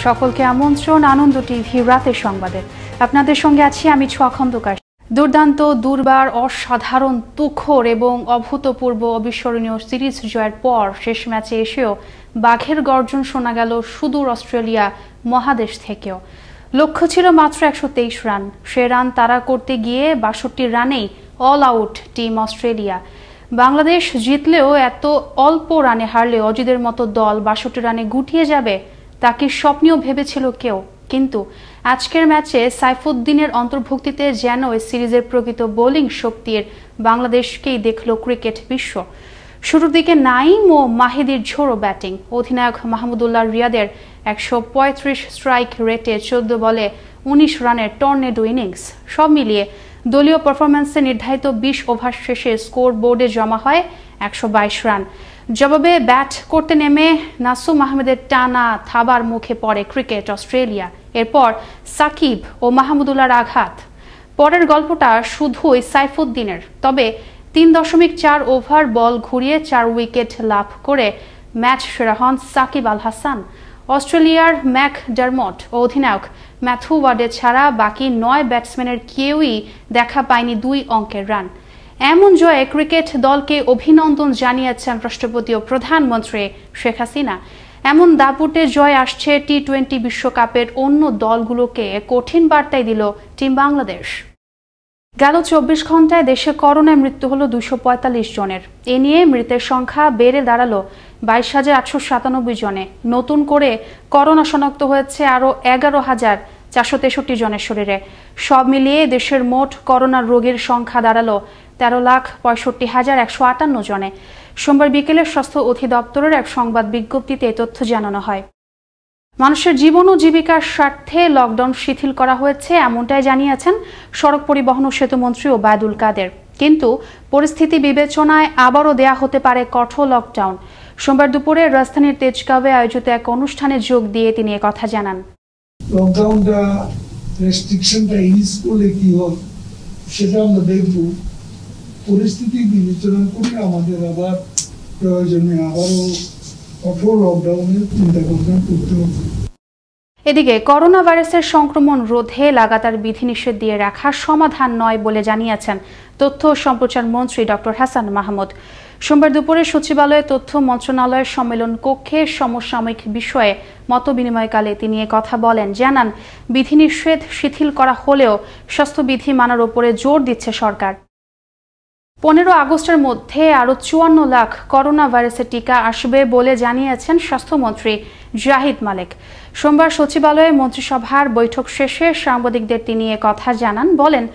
সকলকে আমন্ত্রণ আনন্দ টিভি রাতের সংবাদে। আপনাদের সঙ্গে আছি আমি ছোঁয়া খন্দকার। দুর্দান্ত, দুর্বার, অসাধারণ, তুখর এবং অভূতপূর্ব অবিস্মরণীয় সিরিজ জয়ের পর শেষ ম্যাচে এসেও বাঘের গর্জন শোনা গেল সুদূর অস্ট্রেলিয়া মহাদেশ থেকেও। লক্ষ্য ছিল মাত্র 123 রান। সে রান তাড়া করতে গিয়ে 62 রানেই all out team Australia. Bangladesh জিতলেও এত অল্প রানে হারলে অজিদের মতো দল 62 রানে গুটিয়ে যাবে তা কি স্বপ্নেও ভেবেছিল কেউ? কিন্তু আজকের ম্যাচে সাইফুদ্দিনের অন্তর্ভুক্তিতে যেন এই সিরিজের প্রকৃত বোলিং শক্তির বাংলাদেশকেই দেখল ক্রিকেট বিশ্ব। শুরুর দিকে নাইম ও মাহিদির ঝোড়ো ব্যাটিং, অধিনায়ক মাহমুদুল্লাহ রিয়াদের 135 স্ট্রাইক রেটে 14 বলে 19 রানের টর্নেডো ইনিংস। সব মিলিয়ে দলীয় পারফরম্যান্সে নির্ধারিত 20 ওভার শেষে স্কোর বোর্ডে জমা হয় 122 রান। জবাবে ব্যাট করতে নেমে নাসুম আহমেদের টানা থাবার মুখে পড়ে ক্রিকেট অস্ট্রেলিয়া। এরপর সাকিব ও মাহমুদুল্লাহর আঘাত। পরের গল্পটা শুধুই সাইফুদ্দিনের। তবে 3.4 ওভার বল ঘুরিয়ে 4 উইকেট লাভ করে ম্যাচ সেরা হন সাকিব আল হাসান। অস্ট্রেলিয়ার ম্যাকডারমট ও অধিনায়ক ম্যাথু ওয়ার্ডে ছাড়া বাকি 9 ব্যাটসম্যানের কেউই দেখা পায়নি 2 অঙ্কের রান। এমন জয়ে ক্রিকেট দলকে অভিনন্দন জানিয়েছেন রাষ্ট্রপতি ও প্রধানমন্ত্রী শেখ হাসিনা। এমন দাপুটে জয় আসছে টি-20 বিশ্বকাপের অন্য দলগুলোকে কঠিন বার্তাই দিল টিম বাংলাদেশ। গেল 24 ঘন্টায় দেশে করোনায় মৃত্যু হলো 245 জনের। এ নিয়ে মৃতের সংখ্যা বেড়ে দাঁড়ালো 22,897 জনে। নতুন করে করোনা শনাক্ত হয়েছে আরও 11,463 জনের শরীরে। সব মিলিয়ে দেশের মোট করোনা রোগীর সংখ্যা দাঁড়ালো 13,65,158 জনে। সোমবার বিকেলে স্বাস্থ্য অধিদপ্তরের এক সংবাদ বিজ্ঞপ্তিতে এই তথ্য জানানো হয়। মানুষের জীবন ও জীবিকার স্বার্থে লকডাউন শিথিল করা হয়েছে, এমনটাই জানিয়েছেন সড়ক পরিবহন ও সেতুমন্ত্রী ওবায়দুল কাদের। কিন্তু পরিস্থিতি বিবেচনায় আবারও দেয়া হতে পারে কঠোর লকডাউন। সোমবার দুপুরে রাজধানীর তেজগাঁওয়ে আয়োজিত এক অনুষ্ঠানে যোগ দিয়ে তিনি কথা জানান। লকডাউনটা রেস্ট্রিকশনটা ইজ করলে কি হয় সেটা আমরা দেখব। পরিস্থিতি বিবেচনা করে আমাদের আবার প্রয়োজনে আবারও কঠোর লকডাউনের চিন্তা ভাবনা করতে হবে। এদিকে করোনা ভাইরাসের সংক্রমণ রোধে লাগাতার বিধিনিষেধ দিয়ে রাখা সমাধান নয় বলে জানিয়েছেন তথ্য ও সম্প্রচার মন্ত্রী ডক্টর হাসান মাহমুদ। সোমবার দুপুরে সচিবালয়ে তথ্য মন্ত্রণালয়ের সম্মেলন কক্ষে সমসাময়িক বিষয়ে মতবিনিময়কালে তিনি কথা বলেন। জানান, বিধিনিষেধ শিথিল করা হলেও স্বাস্থ্যবিধি মানার উপরে জোর দিচ্ছে সরকার। 15 আগস্টের মধ্যে আরও 54 লাখ করোনা ভাইরাসের টিকা আসবে বলে জানিয়েছেন স্বাস্থ্যমন্ত্রী জাহিদ মালেক। সোমবার সচিবালয়ে মন্ত্রিসভার বৈঠক শেষে সাংবাদিকদের তিনি কথা জানান। বলেন,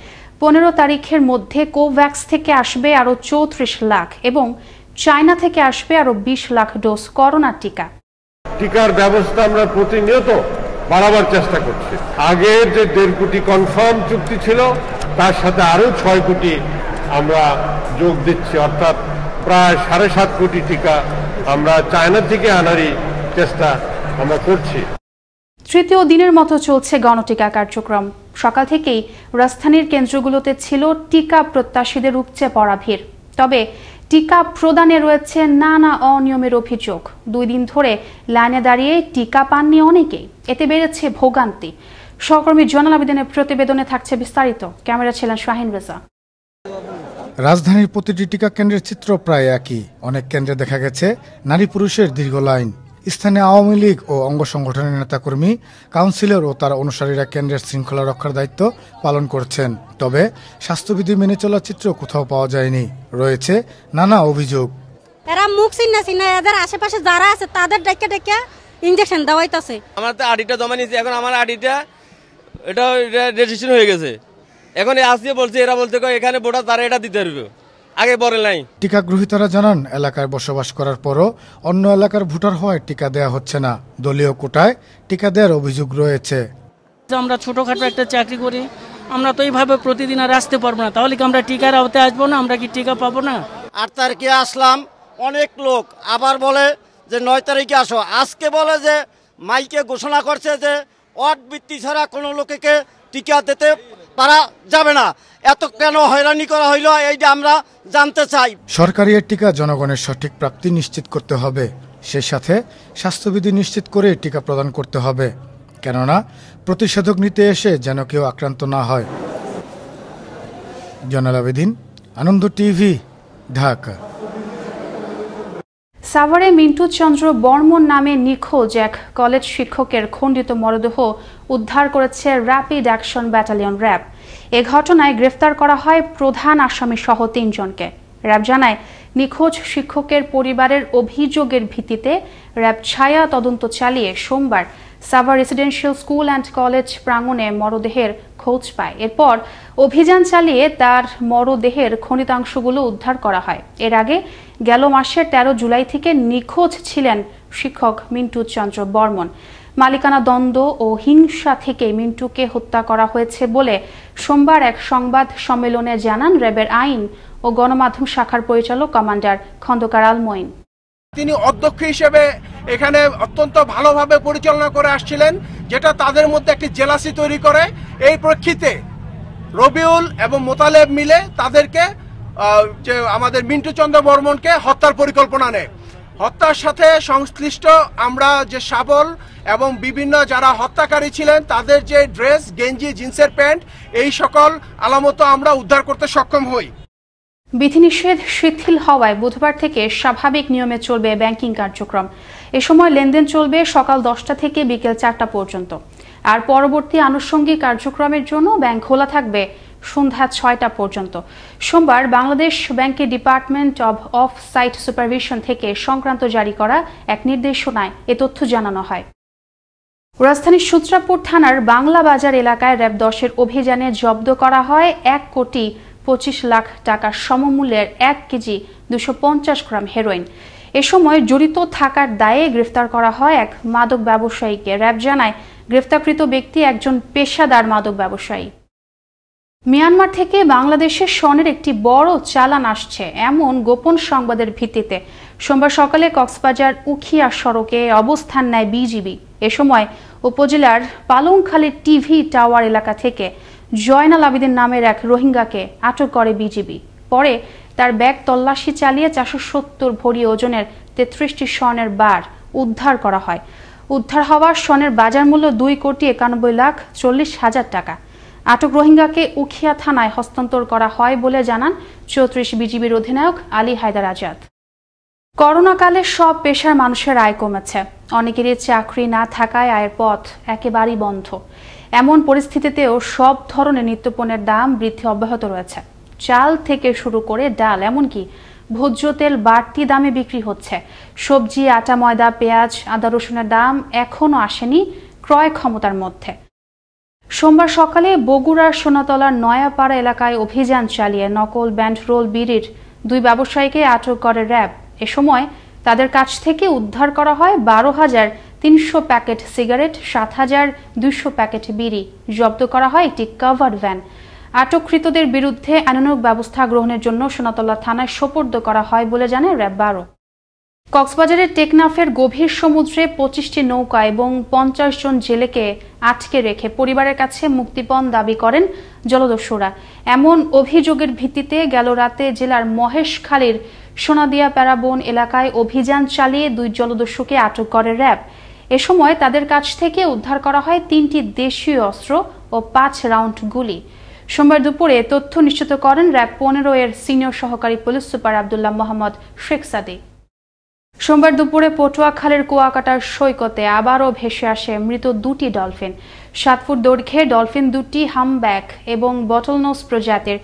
15 তারিখের মধ্যে কোভ্যাক্স থেকে আসবে আরও 34 লাখ এবং চায়না থেকে আসবে আরও 20 লাখ ডোজ করোনা টিকা। টিকার ব্যবস্থা আমরা প্রতিনিয়ত বাড়াবার চেষ্টা করছি। আগের যে 1.5 কোটি কনফার্ম চুক্তি ছিল তার সাথে আরও 6 কোটি আমরা যোগ দিচ্ছি, অর্থাৎ প্রায় 7.5 কোটি টিকা আমরা চায়না থেকে আনারই চেষ্টা আমরা করছি। তৃতীয় দিনের মতো চলছে গণটিকা কার্যক্রম। সকাল থেকেই রাজধানীর কেন্দ্রগুলোতে ছিল টিকা প্রত্যাশীদের উপচে পড়া ভিড়। তবে টিকা প্রদানে রয়েছে নানা অনিয়মের অভিযোগ। 2 দিন ধরে লাইনে দাঁড়িয়ে টিকা পাননি অনেকেই। এতে বেড়েছে ভোগান্তি। সহকর্মী জয়নাল আবেদিনের প্রতিবেদনে থাকছে বিস্তারিত। ক্যামেরা ছিলেন শাহিন রেজা। রাজধানীর প্রতিটি টিকা কেন্দ্রের চিত্র প্রায় একই। অনেক কেন্দ্রে দেখা গেছে নারী পুরুষের দীর্ঘ লাইন। স্থানীয় আওয়ামী লীগ ও অঙ্গ সংগঠনের নেতাকর্মী, কাউন্সিলর ও তার অনুসারীরা কেন্দ্রের শৃঙ্খলা রক্ষার দায়িত্ব পালন করছেন। তবে স্বাস্থ্যবিধি মেনে চলার চিত্র কোথাও পাওয়া যায়নি। রয়েছে নানা অভিযোগ। এরা মুখ চিনা এদের আশেপাশে যারা আছে তাদের ডেকে ডেকে ইনজেকশন দেওয়াইতেছে। আমার তো আইডিটা জমা নিয়েছি, এখন আমার আইডিটা এটা রেজিস্ট্রেশন হয়ে গেছে। এখন আসিয়ে বলছে, এরা বলতে এখানে ভোটার তারা এটা দিতে পারবে, আগে বলে নাই। টিকা গ্রহীতারা জানান, এলাকায় বসবাস করার পরও অন্য এলাকার ভোটার হওয়ায় টিকা দেয়া হচ্ছে না। দলীয় কোটায় টিকা দেওয়ার অভিযোগ রয়েছে। আমরা ছোটখাটো একটা চাকরি করি, আমরা তো এইভাবে প্রতিদিন আর আসতে পারবো না। তাহলে কি আমরা টিকার আওতায় আসবো না? আমরা কি টিকা পাবো না? 8 তারিখে আসলাম, অনেক লোক আবার বলে যে 9 তারিখে আসো। আজকে বলে যে মাইকে ঘোষণা করছে যে ওয়ার্ড ভিত্তি ছাড়া কোনো লোককে টিকা দিতে পারা যাবে না। এত কেন হয়রানি করা হইল এইটা আমরা জানতে চাই। সরকারি টিকা জনগণের সঠিক প্রাপ্তি নিশ্চিত করতে হবে। সেই সাথে স্বাস্থ্যবিধি নিশ্চিত করে টিকা প্রদান করতে হবে, কেননা প্রতিষেধক নিতে এসে যেন কেউ আক্রান্ত না হয়। জয়নাল আবেদিন, আনন্দ টিভি, ঢাকা। সাভারে মিন্টু চন্দ্র বর্মন নামে নিখোঁজ এক কলেজ শিক্ষকের খণ্ডিত মরদেহ উদ্ধার করেছে র্যাপিড অ্যাকশন ব্যাটালিয়ন র্যাব। এ ঘটনায় গ্রেফতার করা হয় প্রধান আসামি সহ ৩ জনকে। র্যাব জানায়, নিখোঁজ শিক্ষকের পরিবারের অভিযোগের ভিত্তিতে র্যাব ছায়া তদন্ত চালিয়ে সোমবার Savar residential school and college প্রাঙ্গণে মরদেহের খোঁজ পায়। এরপর অভিযান চালিয়ে তার মরদেহের খনিতাংশগুলো উদ্ধার করা হয়। এর আগে গেল মাসের ১৩ জুলাই থেকে নিখোঁজ ছিলেন শিক্ষক মিন্টু চন্দ্র বর্মন। মালিকানা দ্বন্দ্ব ও হিংসা থেকে মিন্টুকে হত্যা করা হয়েছে বলে সোমবার এক সংবাদ সম্মেলনে জানান র্যাবের আইন ও গণমাধ্যম শাখার পরিচালক কমান্ডার খন্দকার আল মঈন। তিনি অধ্যক্ষ হিসেবে এখানে অত্যন্ত ভালোভাবে পরিচালনা করে আসছিলেন, যেটা তাদের মধ্যে একটি জেলাসি তৈরি করে। এই প্রেক্ষিতে রবিউল এবং মোতালেব মিলে তাদেরকে যে আমাদের মিন্টু চন্দ্র বর্মনকে হত্যার পরিকল্পনা নেয়। হত্যার সাথে সংশ্লিষ্ট আমরা যে শাবল এবং বিভিন্ন যারা হত্যাকারী ছিলেন তাদের যে ড্রেস, গেঞ্জি, জিন্সের প্যান্ট, এই সকল আলামত আমরা উদ্ধার করতে সক্ষম হই। বিধিনিষেধ শিথিল হওয়ায় বুধবার থেকে স্বাভাবিক নিয়মে চলবে ব্যাংকিং কার্যক্রম। এ সময় লেনদেন চলবে সকাল 10টা থেকে বিকেল 4টা পর্যন্ত। আর পরবর্তী আনুষঙ্গিক কার্যক্রমের জন্য ব্যাংক খোলা থাকবে সন্ধ্যা 6টা পর্যন্ত। সোমবার বাংলাদেশ ব্যাংকের ডিপার্টমেন্ট অফ সাইট সুপারভিশন থেকে সংক্রান্ত জারি করা এক নির্দেশনায় এ তথ্য জানানো হয়। রাজধানীর সূত্রাপুর থানার বাংলা বাজার এলাকায় র্যাব 10-এর অভিযানে জব্দ করা হয় 1,25,00,000 টাকা সমমূল্যের 1 কেজি 250 গ্রাম হেরোইন। এ সময় জড়িত থাকার দায়ে গ্রেফতার করা হয় এক মাদক ব্যবসায়ীকে। র্যাব জানায়, গ্রেফতারকৃত ব্যক্তি একজন পেশাদার মাদক ব্যবসায়ী। মিয়ানমার থেকে বাংলাদেশের স্বর্ণের একটি বড় চালান আসছে এমন গোপন সংবাদের ভিত্তিতে সোমবার সকালে কক্সবাজার উখিয়া সড়কে অবস্থান নেয় বিজিবি। এ সময় উপজেলার পালংখালীর টিভি টাওয়ার এলাকা থেকে জয়নাল আবেদিন নামের এক রোহিঙ্গাকে আটক করে বিজিবি। পরে তার ব্যাগ তল্লাশি চালিয়ে 470 ভরি ওজনের 33টি স্বর্ণের বার উদ্ধার করা হয়। উদ্ধার হওয়া স্বর্ণের বাজার মূল্য 2,91,40,000 টাকা। আটক রোহিঙ্গাকে উখিয়া থানায় হস্তান্তর করা হয় বলে জানান 34 বিজিবির অধিনায়ক আলী হায়দার আজাদ। করোনাকালে সব পেশার মানুষের আয় কমেছে। অনেকেরই চাকরি না থাকায় আয়ের পথ একেবারেই বন্ধ। এমন পরিস্থিতিতেও সব ধরনের নিত্যপণ্যের দাম বৃদ্ধি অব্যাহত রয়েছে। চাল থেকে শুরু করে ডাল, এমনকি ভোজ্য তেল বাড়তি দামে বিক্রি হচ্ছে। সবজি, আটা, ময়দা, পেঁয়াজ, আদা, রসুনের দাম এখনো আসেনি ক্রয় ক্ষমতার মধ্যে। সোমবার সকালে বগুড়ার সোনাতলার নয়াপাড়া এলাকায় অভিযান চালিয়ে নকল ব্যান্ডরোল বিড়ির 2 ব্যবসায়ীকে আটক করে র্যাব। এ সময় তাদের কাছ থেকে উদ্ধার করা হয় 12,300 প্যাকেট সিগারেট, 7,200 প্যাকেট বিড়ি। জব্দ করা হয় একটি কাভার্ড ভ্যান। আটককৃতদের বিরুদ্ধে আইনানুগ ব্যবস্থা গ্রহণের জন্য সোনাতলা থানায় সোপর্দ করা হয় বলে জানায় র্যাব 12। কক্সবাজারের টেকনাফের গভীর সমুদ্রে 25টি নৌকা এবং 50 জন জেলেকে আটকে রেখে পরিবারের কাছে মুক্তিপণ দাবি করেন জলদস্যুরা। এমন অভিযোগের ভিত্তিতে গেল রাতে জেলার মহেশখালীর সোনাদিয়া প্যারাবন এলাকায় অভিযান চালিয়ে 2 জলদস্যুকে আটক করে র্যাব। এ সময় তাদের কাছ থেকে উদ্ধার করা হয় 3টি দেশীয় অস্ত্র ও 5 রাউন্ড গুলি। সোমবার দুপুরে তথ্য নিশ্চিত করেন র্যাব 15-এর সিনিয়র সহকারী পুলিশ সুপার আব্দুল্লাহ মোহাম্মদ শেখ সাদি। সোমবার দুপুরে পটুয়াখালীর কুয়াকাটার সৈকতে আবারও ভেসে আসে মৃত 2টি ডলফিন। 7 ফুট দৈর্ঘ্যের ডলফিন 2টি হামব্যাক এবং বটলনোজ প্রজাতির।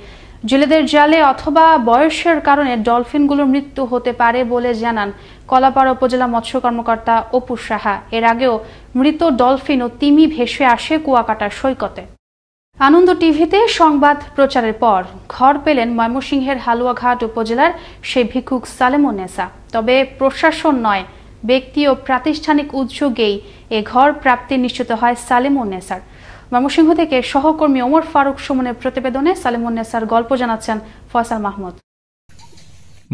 জেলেদের জালে অথবা বয়সের কারণে ডলফিনগুলোর মৃত্যু হতে পারে বলে জানান কলাপাড়া উপজেলা মৎস্য কর্মকর্তা অপু সাহা। এর আগেও মৃত ডলফিন ও তিমি ভেসে আসে কুয়াকাটার সৈকতে। আনন্দ টিভিতে সংবাদ প্রচারের পর ঘর পেলেন ময়মনসিংহের হালুয়াঘাট উপজেলার সেই ভিক্ষুক সালেমুন্নেসা। তবে প্রশাসন নয়, ব্যক্তি ও প্রাতিষ্ঠানিক উদ্যোগেই এ ঘর প্রাপ্তি নিশ্চিত হয় সালেমুন্নেসার। ময়মনসিংহ থেকে সহকর্মী ওমর ফারুক সুমনের প্রতিবেদনে সালেমুন্নেসার গল্প জানাচ্ছেন ফয়সাল মাহমুদ।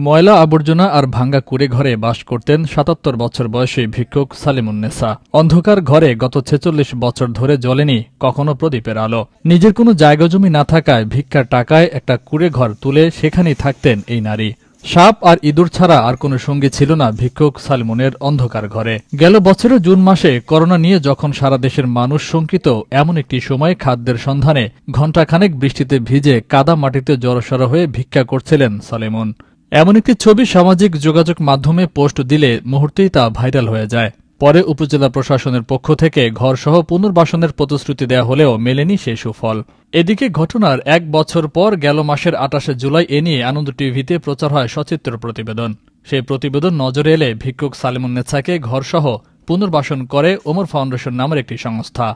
ময়লা আবর্জনা আর ভাঙ্গা কুড়ে ঘরে বাস করতেন ৭৭ বছর বয়সী ভিক্ষুক সালেমুন্নেসা। অন্ধকার ঘরে গত ৪৬ বছর ধরে জ্বলেনি কখনো প্রদীপের আলো। নিজের কোনো জায়গা জমি না থাকায় ভিক্ষার টাকায় একটা কুড়ে ঘর তুলে সেখানেই থাকতেন এই নারী। সাপ আর ইঁদুর ছাড়া আর কোনো সঙ্গী ছিল না ভিক্ষুক সালেমনের অন্ধকার ঘরে। গেল বছরের জুন মাসে করোনা নিয়ে যখন সারা দেশের মানুষ শঙ্কিত, এমন একটি সময় খাদ্যের সন্ধানে ঘণ্টাখানেক বৃষ্টিতে ভিজে কাদা মাটিতে জড়সড় হয়ে ভিক্ষা করছিলেন সালেমন। এমন একটি ছবি সামাজিক যোগাযোগ মাধ্যমে পোস্ট দিলে মুহূর্তেই তা ভাইরাল হয়ে যায়। পরে উপজেলা প্রশাসনের পক্ষ থেকে ঘরসহ পুনর্বাসনের প্রতিশ্রুতি দেওয়া হলেও মেলেনি সে সুফল। এদিকে ঘটনার 1 বছর পর গেল মাসের 28 জুলাই এ নিয়ে আনন্দ টিভিতে প্রচার হয় সচিত্র প্রতিবেদন। সেই প্রতিবেদন নজরে এলে ভিক্ষুক সালেমুন্নেছাকে ঘরসহ পুনর্বাসন করে ওমর ফাউন্ডেশন নামের একটি সংস্থা।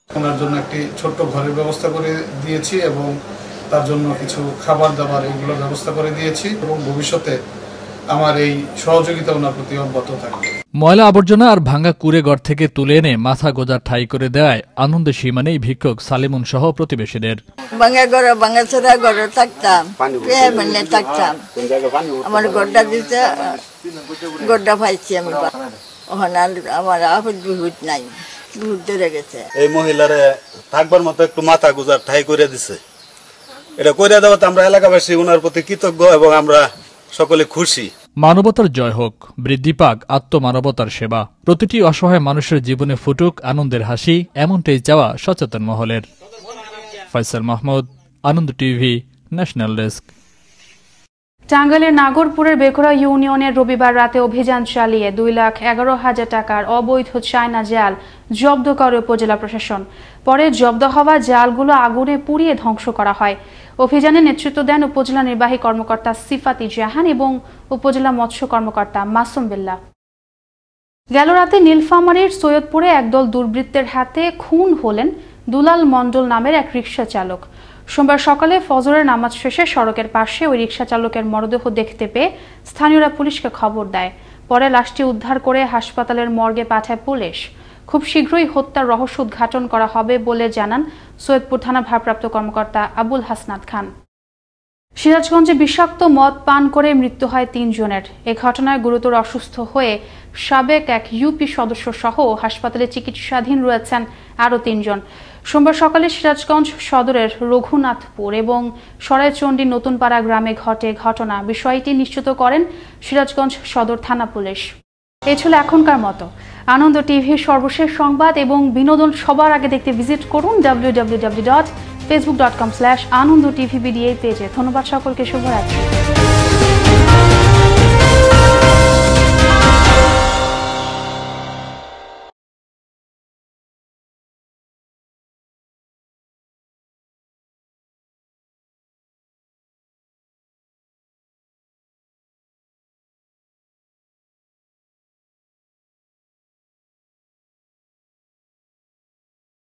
ওনার জন্য একটি ছোট্ট ঘরের ব্যবস্থা করে দিয়েছি এবং তার জন্য কিছু খাবার দাবার এগুলো ব্যবস্থা করে দিয়েছি এবং ভবিষ্যতে আমার এই সহযোগিতা ওনার প্রতি অব্যাহত থাকবে। ময়লা আবর্জনা আর ভাঙ্গা কুড়েঘর থেকে তুলে এনে মাথা গোজা ঠাই করে দেয় আনন্দের সীমা নেই ভিক্ষুক সালেমুন সহ প্রতিবেশীদের। ভাঙ্গা ঘরে ভাঙ্গা ছোড়া ঘরে থাকতাম, থাকতাম, আমার গড্ডা দিতে গড্ডা পাইছি আমি। আমার আপদ বিহুত নাই, বিহুত ধরে গেছে। এই মহিলারে থাকবার মতো একটু মাথা গোজার ঠাই করে দিছে। এটা করে দেওয়াতে আমরা এলাকাবাসী ওনার প্রতি কৃতজ্ঞ এবং আমরা সকলে খুশি। মানবতার জয় হোক, বৃদ্ধি পাক আত্মমানবতার সেবা, প্রতিটি অসহায় মানুষের জীবনে ফুটুক আনন্দের হাসি, এমনটাই চাওয়া সচেতন মহলের। ফয়সাল মাহমুদ, আনন্দ টিভি, ন্যাশনাল ডেস্ক। টাঙ্গাইলের নাগরপুরের বেকরা ইউনিয়নের রবিবার রাতে অভিযান চালিয়ে 2,11,000 টাকার অবৈধ চায়না জাল জব্দ করে উপজেলা প্রশাসন। পরে জব্দ হওয়া জালগুলো আগুনে পুড়িয়ে ধ্বংস করা হয়। অভিযানে নেতৃত্ব দেন উপজেলা নির্বাহী কর্মকর্তা সিফাতি জাহান এবং উপজেলা মৎস্য কর্মকর্তা মাসুম বিল্লাহ। গেল রাতে নীলফামারীর সৈয়দপুরে একদল দুর্বৃত্তের হাতে খুন হলেন দুলাল মণ্ডল নামের এক রিকশা চালক। সোমবার সকালে ফজরের নামাজ শেষে সড়কের পাশে ওই রিকশা চালকের মরদেহ দেখতে পেয়ে স্থানীয়রা পুলিশকে খবর দেয়। পরে লাশটি উদ্ধার করে হাসপাতালের মর্গে পাঠায় পুলিশ। খুব শীঘ্রই হত্যার রহস্য উদ্ঘাটন করা হবে বলে জানান সৈয়দপুর থানা ভারপ্রাপ্ত কর্মকর্তা আবুল হাসনাত খান। সিরাজগঞ্জে বিষাক্ত মদ পান করে মৃত্যু হয় 3 জনের। এ ঘটনায় গুরুতর অসুস্থ হয়ে সাবেক এক ইউপি সদস্য সহ হাসপাতালে চিকিৎসাধীন রয়েছেন আরও 3 জন। সোমবার সকালে সিরাজগঞ্জ সদরের রঘুনাথপুর এবং সরাইচণ্ডী নতুনপাড়া গ্রামে ঘটে ঘটনা। বিষয়টি নিশ্চিত করেন সিরাজগঞ্জ সদর থানা পুলিশ। এই ছিল এখনকার মতো। আনন্দ টিভির সর্বশেষ সংবাদ এবং বিনোদন সবার আগে দেখতে ভিজিট করুন www.facebook.com/anondtvbda পেজে। ধন্যবাদ সকলকে, শুভরাত্রি।